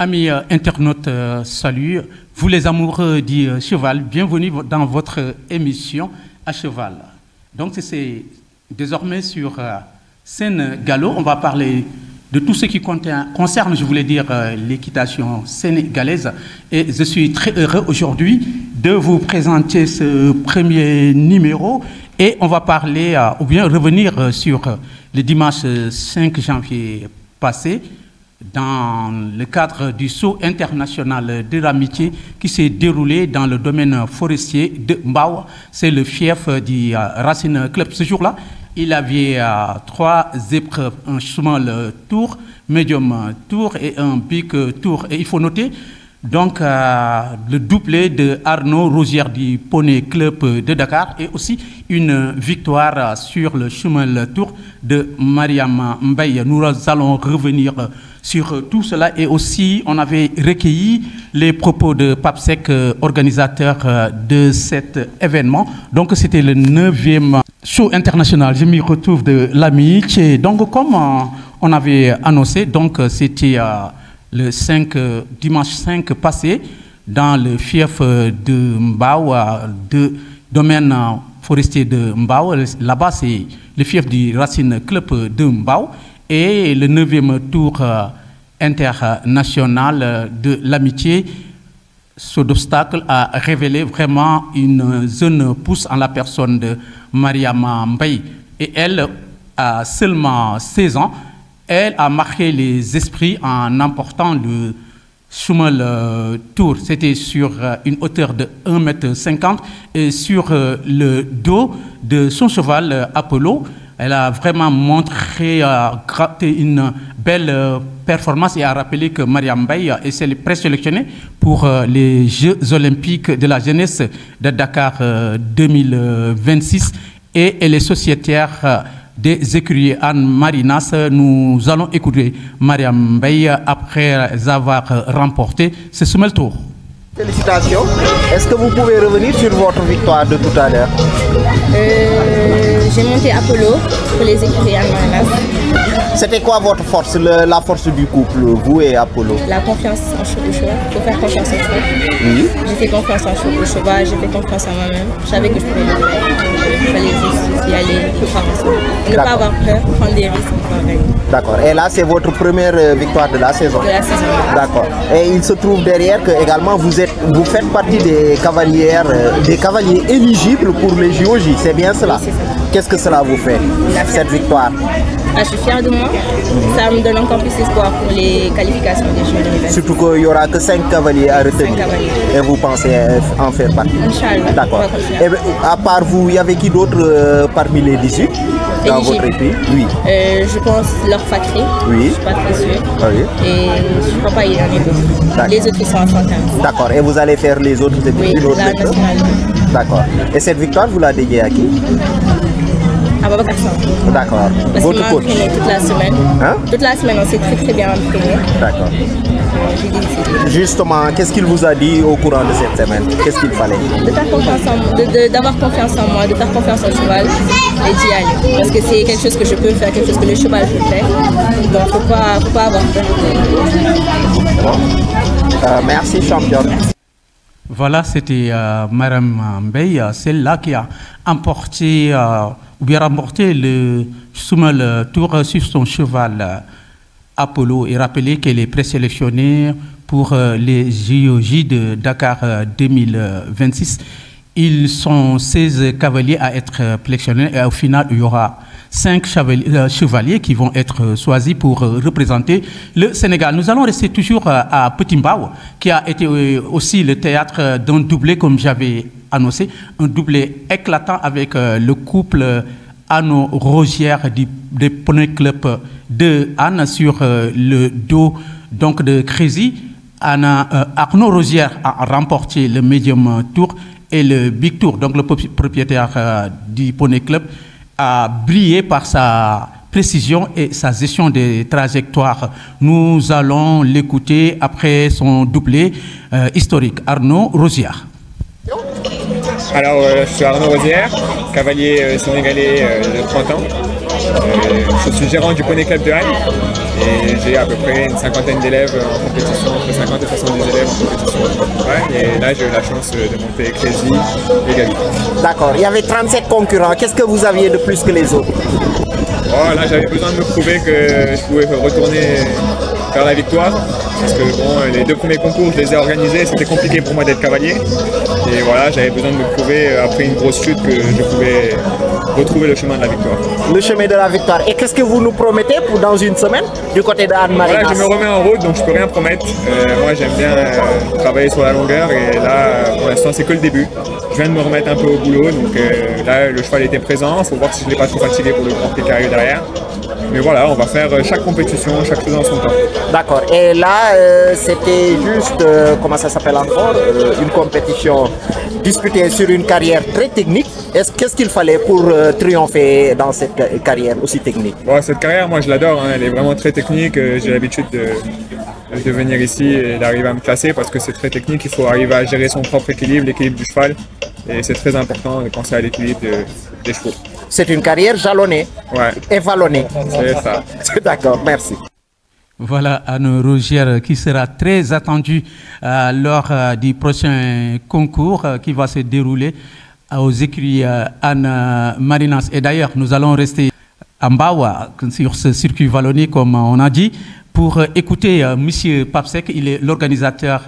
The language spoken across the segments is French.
Amis internautes, salut. Vous les amoureux du cheval, bienvenue dans votre émission à cheval. Donc c'est désormais sur Sen Gallo, on va parler de tout ce qui concerne, je voulais dire, l'équitation sénégalaise. Et je suis très heureux aujourd'hui de vous présenter ce premier numéro. Et on va parler, ou bien revenir sur le dimanche 5 janvier passé, dans le cadre du saut international de l'amitié qui s'est déroulé dans le domaine forestier de Mbao. C'est le fief du Racing Club. Ce jour-là, il y avait 3 épreuves, un small tour, medium tour et un big tour. Et il faut noter donc le doublé de Arnaud Rosière du Poney Club de Dakar et aussi une victoire sur le chemin tour de Mariam Mbaye. Nous allons revenir sur tout cela et aussi on avait recueilli les propos de Pape Seck, organisateur de cet événement. Donc c'était le 9e show international, je m'y retrouve, de l'amitié. Donc comme on avait annoncé, donc c'était le dimanche 5 passé dans le fief de Mbao, de domaine forestier de Mbao. Là-bas, c'est le fief du Racing Club de Mbao. Et le 9e tour international de l'amitié, ce obstacle a révélé vraiment une jeune pousse en la personne de Mariam Mbaye. Et elle a seulement 16 ans. Elle a marqué les esprits en emportant le chemin tour. C'était sur une hauteur de 1,50 m et sur le dos de son cheval Apollo. Elle a vraiment montré une belle performance et a rappelé que Mariam Mbaye est présélectionnée pour les Jeux olympiques de la jeunesse de Dakar 2026 et elle est sociétaire des écuries Anne Marinas. Nous allons écouter Mariam Mbaye après avoir remporté ce semel tour. Félicitations. Est-ce que vous pouvez revenir sur votre victoire de tout à l'heure? J'ai monté Apollo pour les écuries Anne Marinas. C'était quoi votre force, la force du couple, vous et Apollo? La confiance en cheval. Il faut faire confiance en cheval. Oui. J'ai fait confiance en cheval, j'ai fait confiance en moi-même. Je savais que je pouvais le faire. Il fallait juste y aller et croire en soi. Ne pas avoir peur, prendre des risques pour gagner. D'accord. Et là, c'est votre première victoire de la saison? De la saison. D'accord. Et il se trouve derrière que également vous faites partie des cavalières, des cavaliers éligibles pour les JOJ. C'est bien cela? Oui, c'est ça. Qu'est-ce que cela vous fait, cette victoire? Je suis fière de moi. Ça me donne encore plus d'espoir pour les qualifications des Jeux d'université. Surtout qu'il n'y aura que 5 cavaliers à retenir. 5 cavaliers. Et vous pensez en faire partie? Inch'Allah. D'accord. Et à part vous, il y avait qui d'autre parmi les 18 dans votre équipe? Oui. Je pense leur Fakri. Oui. Je ne suis pas très sûre. Oui. Et je ne crois pas qu'il y en ait d'autres. Les autres, ils sont en 115. D'accord. Et vous allez faire les autres équipes? Oui, la nationale. D'accord. Et cette victoire, vous la dédiez à qui? À Babacar Sam. D'accord. Parce qu'il m'a entraîné toute la semaine. Hein? Toute la semaine, on s'est très bien entraîné. D'accord. J'ai décidé. Justement, qu'est-ce qu'il vous a dit au courant de cette semaine? Qu'est-ce qu'il fallait? De faire confiance en moi, d'avoir confiance en moi, de faire confiance au cheval et d'y aller. Parce que c'est quelque chose que je peux faire, quelque chose que le cheval peut faire. Donc il ne faut pas avoir peur. Merci, championne. Voilà, c'était Mariam Mbaye, celle-là qui a emporté ou bien remporté le semel tour sur son cheval Apollo et rappelé qu'elle est présélectionnée pour les JOJ de Dakar 2026. Ils sont 16 cavaliers à être sélectionnés et au final, il y aura 5 chevaliers qui vont être choisis pour représenter le Sénégal. Nous allons rester toujours à Petit Mbao, qui a été aussi le théâtre d'un doublé, comme j'avais annoncé, un doublé éclatant avec le couple Arnaud Rosière du Poney Club de Anne sur le dos donc de Crazy. Arnaud Rosière a remporté le medium tour et le big tour. Donc le propriétaire du Poney Club a brillé par sa précision et sa gestion des trajectoires. Nous allons l'écouter après son doublé historique. Arnaud Rosière. Alors, je suis Arnaud Rosière, cavalier sénégalais de 30 ans. Je suis gérant du Poney Club de Halle et j'ai à peu près une cinquantaine d'élèves en compétition, entre 50 et 70 élèves en compétition. Ouais, et là, j'ai eu la chance de monter Crazy et Gabi. D'accord, il y avait 37 concurrents. Qu'est-ce que vous aviez de plus que les autres? Oh, là, j'avais besoin de me prouver que je pouvais retourner vers la victoire. Parce que bon, les 2 premiers concours, je les ai organisés, c'était compliqué pour moi d'être cavalier. Et voilà, j'avais besoin de me prouver après une grosse chute que je pouvais retrouver le chemin de la victoire. Le chemin de la victoire. Et qu'est-ce que vous nous promettez pour dans une semaine du côté d'Anne-Marinas? Voilà, je me remets en route, donc je peux rien promettre. Moi, j'aime bien travailler sur la longueur et là, pour l'instant, c'est que le début. Je viens de me remettre un peu au boulot, donc là, le cheval était présent. Il faut voir si je ne l'ai pas trop fatigué pour le Grand Prix qui arrive derrière. Mais voilà, on va faire chaque compétition, chaque chose en son temps. D'accord. Et là, c'était juste, comment ça s'appelle encore, une compétition disputée sur une carrière très technique. Qu'est-ce qu'il fallait pour triompher dans cette carrière aussi technique? Bon, cette carrière, moi, je l'adore. Hein, elle est vraiment très technique. J'ai l'habitude de venir ici et d'arriver à me classer parce que c'est très technique. Il faut arriver à gérer son propre équilibre, l'équilibre du cheval. Et c'est très important de penser à l'équilibre des chevaux. C'est une carrière jalonnée et vallonnée. C'est ça. D'accord, merci. Voilà Anne Rogière qui sera très attendue lors du prochain concours qui va se dérouler aux écuries Anne-Marinas. Et d'ailleurs, nous allons rester à Mbawa sur ce circuit vallonné comme on a dit pour écouter M. Papsek. Il est l'organisateur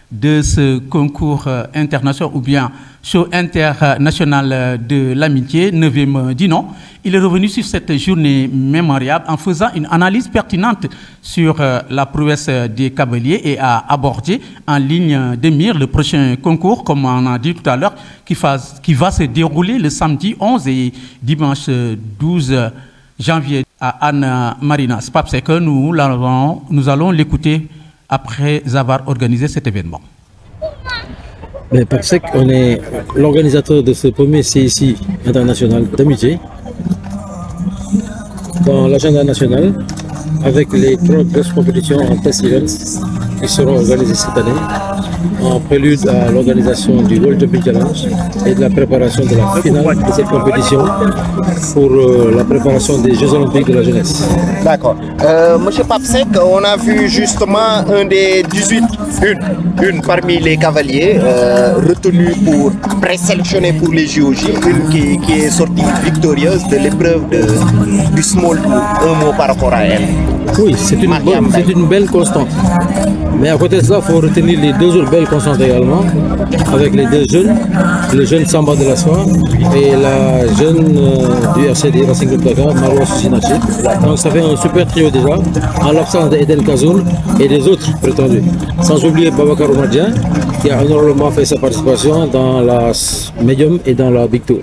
de ce concours international ou bien show international de l'amitié, 9e dit non. Il est revenu sur cette journée mémoriale en faisant une analyse pertinente sur la prouesse des cavaliers et a abordé en ligne de mire le prochain concours, comme on a dit tout à l'heure, qui va se dérouler le samedi 11 et dimanche 12 janvier à Anne-Marinas. Papsek, nous allons l'écouter après avoir organisé cet événement. Mais Papsek, on est l'organisateur de ce premier CIC international d'amitié dans l'agenda national avec les 3 grosses compétitions en test events qui seront organisées cette année en prélude à l'organisation du World Jumping Challenge et de la préparation de la finale de cette compétition pour la préparation des Jeux Olympiques de la jeunesse. D'accord. Monsieur Papsek, on a vu justement un des 18, une parmi les cavaliers retenus pour présélectionnés pour les JOJ, une qui est sortie victorieuse de l'épreuve du small tour. Un mot par rapport à elle. Oui, c'est une belle constante. Mais à côté de cela, il faut retenir les 2 autres belles constantes également, avec les 2 jeunes, le jeune Samba de la Soie et la jeune du RCD, Racing Club Dakar, Marwa Susinachi. Donc ça fait un super trio déjà, en l'absence d'Eden Kazoun et des autres prétendus. Sans oublier Babacar Omadien, qui a honorablement fait sa participation dans la Medium et dans la Big Tour.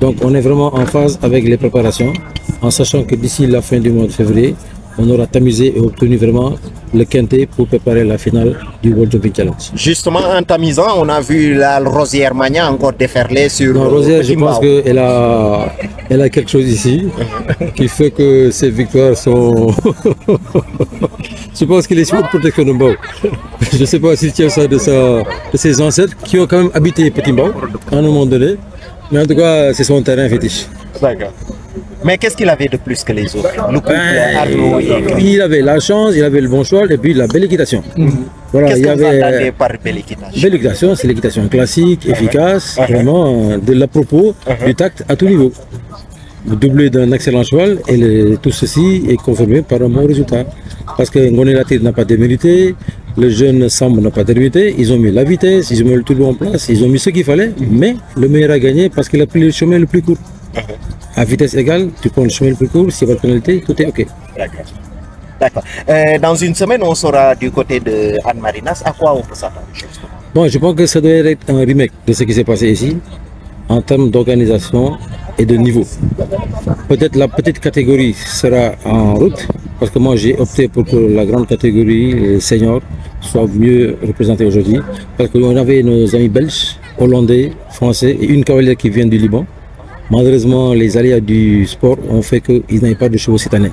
Donc on est vraiment en phase avec les préparations, en sachant que d'ici la fin du mois de février, on aura tamisé et obtenu vraiment le quintet pour préparer la finale du World Jumping Challenge. Justement, en tamisant, on a vu la Rosière Magna encore déferler sur... Non, Rosière, je pense qu'elle a quelque chose ici qui fait que ces victoires sont... Je pense qu'il est sur protection de Mbao. Je ne sais pas s'il tient ça de ses ancêtres qui ont quand même habité Petit Mbao à un moment donné. Mais en tout cas, c'est son terrain fétiche. D'accord. Mais qu'est-ce qu'il avait de plus que les autres? Le couple Arnaud et... Il avait la chance, il avait le bon cheval et puis la belle équitation. Voilà, qu'est-ce que vous entendez par belle équitation? Belle équitation, c'est l'équitation classique, efficace, vraiment de l'à-propos, du tact à tout niveau. Doublé d'un excellent cheval et tout ceci est confirmé par un bon résultat. Parce que Ngoné Latir n'a pas démérité, le jeune Samb n'a pas démérité, ils ont mis la vitesse, ils ont mis le turbo en place, ils ont mis ce qu'il fallait, mais le meilleur a gagné parce qu'il a pris le chemin le plus court. À vitesse égale, tu prends le chemin le plus court, s'il n'y a pas de pénalité, tout est OK. D'accord. Dans une semaine, on sera du côté de Anne-Marinas. À quoi on peut s'attendre? Bon, je pense que ça doit être un remake de ce qui s'est passé ici, en termes d'organisation et de niveau. Peut-être la petite catégorie sera en route, parce que moi j'ai opté pour que la grande catégorie, les seniors, soit mieux représentée aujourd'hui. Parce qu'on avait nos amis belges, hollandais, français et une cavalière qui vient du Liban. Malheureusement, les aléas du sport ont fait qu'ils n'avaient pas de chevaux cette année.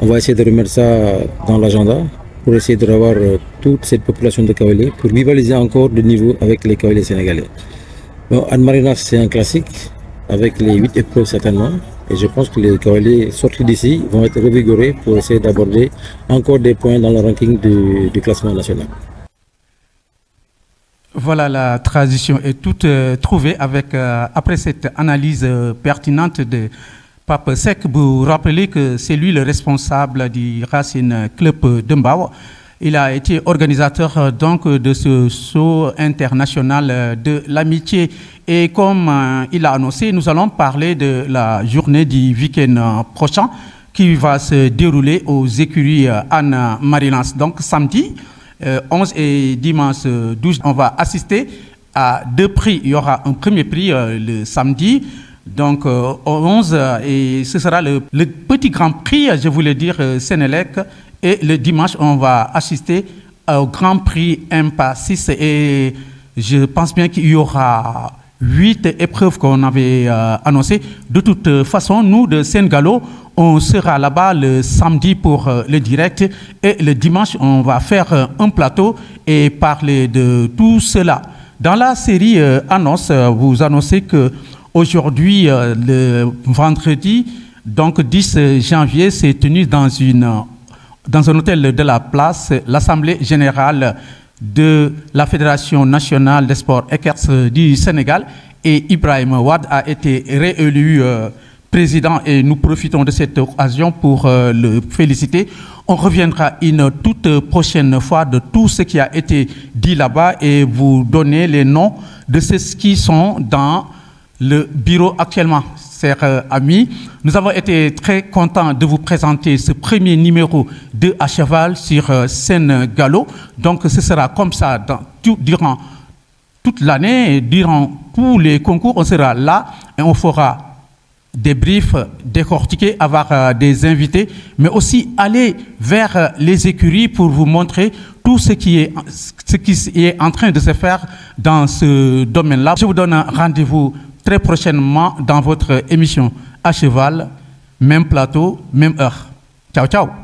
On va essayer de remettre ça dans l'agenda pour essayer de revoir toute cette population de cavaliers pour rivaliser encore de niveau avec les cavaliers sénégalais. Bon, Anne-Marinas, c'est un classique avec les 8 épreuves certainement. Et je pense que les cavaliers sortis d'ici vont être revigorés pour essayer d'aborder encore des points dans le ranking du classement national. Voilà, la transition est toute trouvée avec, après cette analyse pertinente de Pape Seck. Vous rappelez que c'est lui le responsable du Racing Club de Mbao. Il a été organisateur donc de ce saut international de l'amitié. Et comme il a annoncé, nous allons parler de la journée du week-end prochain qui va se dérouler aux écuries Anne-Marie-Lance. Donc samedi 11 et dimanche 12, on va assister à 2 prix. Il y aura un premier prix le samedi, donc au 11, et ce sera le petit grand prix, je voulais dire, Sénélec. Et le dimanche, on va assister au Grand Prix MPA 6 et je pense bien qu'il y aura 8 épreuves qu'on avait annoncées. De toute façon, nous de Saint-Gallo, on sera là-bas le samedi pour le direct et le dimanche, on va faire un plateau et parler de tout cela. Dans la série annonce, vous annoncez que aujourd'hui, le vendredi, donc 10 janvier, c'est tenu dans un hôtel de la place, l'Assemblée générale de la Fédération nationale des sports équestres du Sénégal, et Ibrahim Wade a été réélu président et nous profitons de cette occasion pour le féliciter. On reviendra une toute prochaine fois de tout ce qui a été dit là-bas et vous donner les noms de ceux qui sont dans le bureau actuellement. Chers amis, nous avons été très contents de vous présenter ce premier numéro de À Cheval sur Saint-Gallo. Donc ce sera comme ça durant toute l'année, durant tous les concours, on sera là et on fera des briefs décortiqués, avoir des invités, mais aussi aller vers les écuries pour vous montrer tout ce qui est en train de se faire dans ce domaine-là. Je vous donne un rendez-vous très prochainement dans votre émission À Cheval, même plateau, même heure. Ciao, ciao.